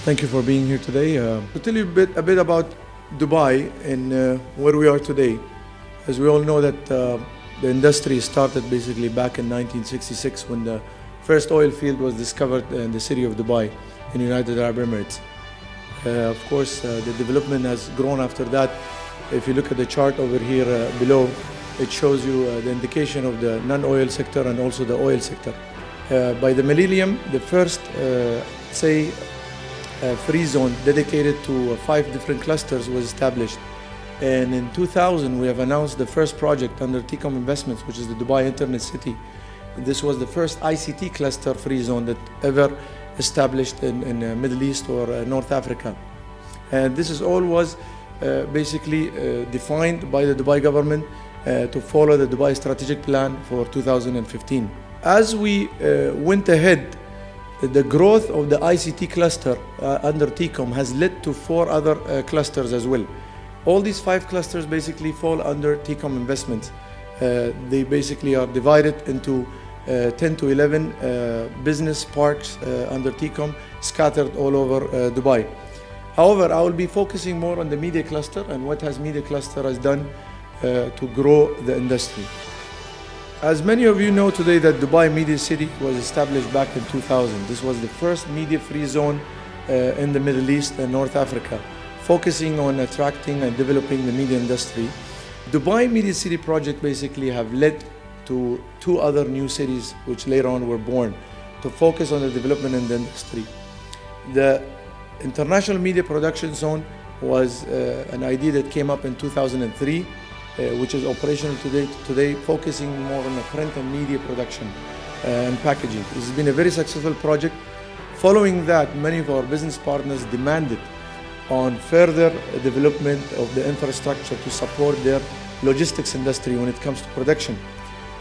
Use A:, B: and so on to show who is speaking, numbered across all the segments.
A: Thank you for being here today. To tell you a bit about Dubai and where we are today. As we all know that the industry started basically back in 1966 when the first oil field was discovered in the city of Dubai in the United Arab Emirates. Of course, the development has grown after that. If you look at the chart over here below, it shows you the indication of the non-oil sector and also the oil sector. By the millennium, the first, free zone dedicated to 5 different clusters was established. And in 2000, we have announced the first project under TCOM Investments, which is the Dubai Internet City. This was the first ICT cluster free zone that ever established in Middle East or North Africa. And this is all was basically defined by the Dubai government to follow the Dubai strategic plan for 2015. As we went ahead, the growth of the ICT cluster under TCOM has led to 4 other clusters as well. All these 5 clusters basically fall under TCOM Investments. They basically are divided into 10 to 11 business parks under TCOM scattered all over Dubai. However, I will be focusing more on the media cluster and what has media cluster has done to grow the industry. As many of you know today that Dubai Media City was established back in 2000. This was the first media-free zone in the Middle East and North Africa, focusing on attracting and developing the media industry. Dubai Media City project basically have led to 2 other new cities which later on were born to focus on the development in the industry. The International Media Production Zone was an idea that came up in 2003, which is operational today, focusing more on the print and media production and packaging. This has been a very successful project. Following that, many of our business partners demanded on further development of the infrastructure to support their logistics industry when it comes to production.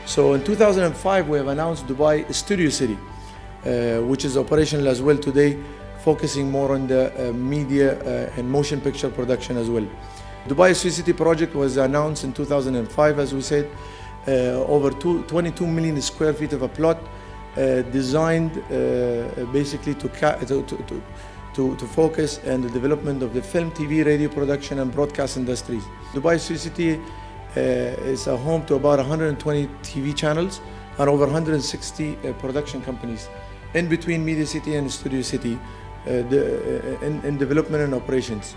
A: So in 2005, we have announced Dubai Studio City, which is operational as well today, focusing more on the media and motion picture production as well. Dubai Studio City project was announced in 2005, as we said, over 22 million square feet of a plot designed basically to focus on the development of the film, TV, radio production and broadcast industries. Dubai Studio City is a home to about 120 TV channels and over 160 production companies in between Media City and Studio City in development and operations.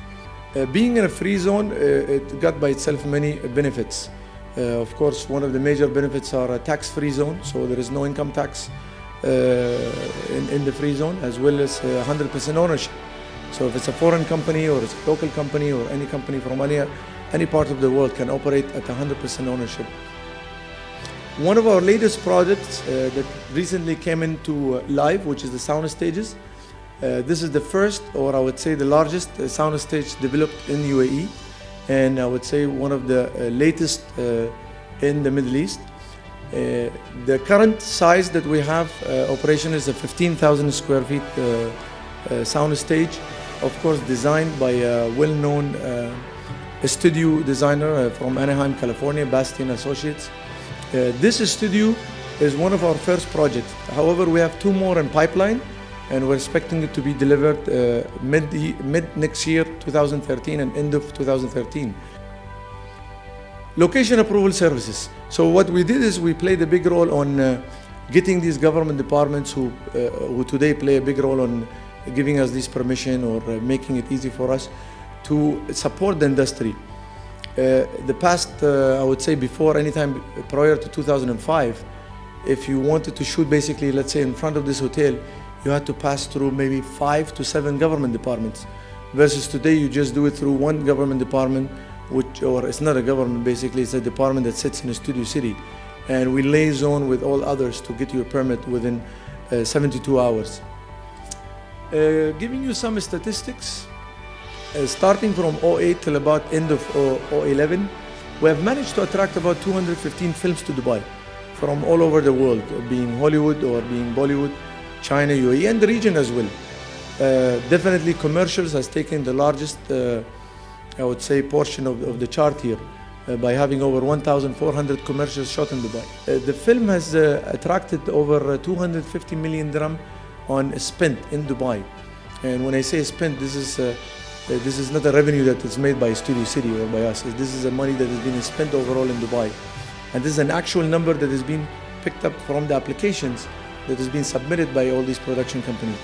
A: Being in a free zone, it got by itself many benefits. Of course, one of the major benefits are a tax-free zone, so there is no income tax in the free zone, as well as 100% ownership. So if it's a foreign company or it's a local company or any company from any part of the world can operate at 100% ownership. One of our latest projects that recently came into live, which is the sound stages. This is the first, or I would say the largest sound stage developed in UAE, and I would say one of the latest in the Middle East. The current size that we have operation is a 15,000 square feet sound stage, of course designed by a well-known studio designer from Anaheim, California, Bastian Associates. This studio is one of our first projects. However, we have 2 more in pipeline, and we're expecting it to be delivered mid next year, 2013, and end of 2013. Location approval services. So what we did is we played a big role on getting these government departments who today play a big role on giving us this permission or making it easy for us to support the industry. The past, I would say before any time prior to 2005, if you wanted to shoot basically, let's say in front of this hotel, you had to pass through maybe 5 to 7 government departments, versus today you just do it through one government department, or it's not a government, basically it's a department that sits in a Studio City, and we liaison with all others to get you a permit within 72 hours. Giving you some statistics, starting from 2008 till about end of 2011, we have managed to attract about 215 films to Dubai from all over the world, being Hollywood or being Bollywood, China, UAE, and the region as well. Definitely commercials has taken the largest, I would say, portion of the chart here by having over 1,400 commercials shot in Dubai. The film has attracted over 250 million dirham on spent in Dubai. And when I say spent, this is not a revenue that is made by Studio City or by us. This is a money that has been spent overall in Dubai. And this is an actual number that has been picked up from the applications that has been submitted by all these production companies.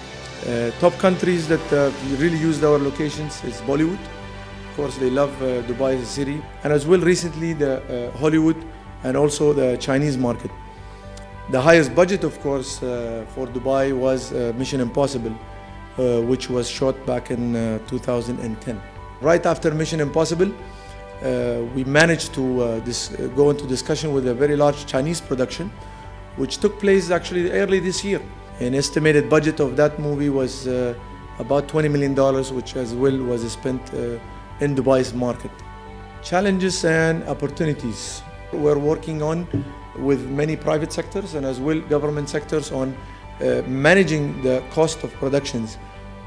A: Top countries that really used our locations is Bollywood. Of course, they love Dubai as a city. And as well recently, the Hollywood and also the Chinese market. The highest budget, of course, for Dubai was Mission Impossible, which was shot back in 2010. Right after Mission Impossible, we managed to go into discussion with a very large Chinese production, which took place actually early this year. An estimated budget of that movie was about $20 million, which as well was spent in Dubai's market. Challenges and opportunities. We're working on with many private sectors and as well government sectors on managing the cost of productions.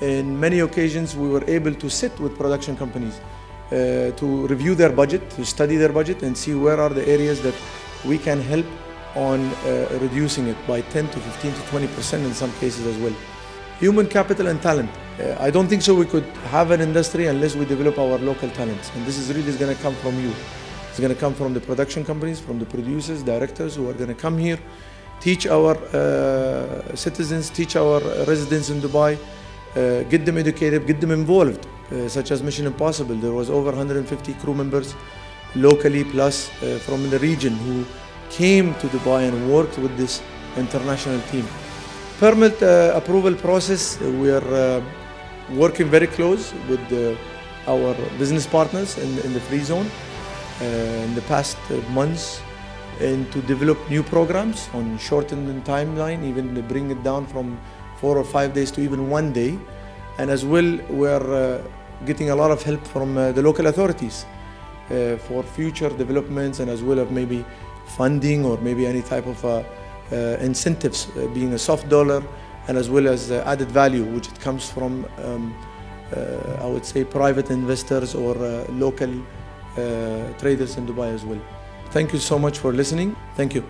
A: In many occasions, we were able to sit with production companies to review their budget, to study their budget and see where are the areas that we can help on reducing it by 10 to 15 to 20% in some cases as well. Human capital and talent. I don't think so we could have an industry unless we develop our local talents. And this is really going to come from you. It's going to come from the production companies, from the producers, directors who are going to come here, teach our citizens, teach our residents in Dubai, get them educated, get them involved, such as Mission Impossible. There was over 150 crew members locally plus from the region who came to Dubai and worked with this international team. Permit approval process, we are working very close with our business partners in the free zone in the past months, and to develop new programs on shortened timeline, even to bring it down from 4 or 5 days to even 1 day. And as well, we're getting a lot of help from the local authorities for future developments, and as well as maybe funding or maybe any type of incentives, being a soft dollar, and as well as added value, which it comes from, I would say, private investors or local traders in Dubai as well. Thank you so much for listening. Thank you.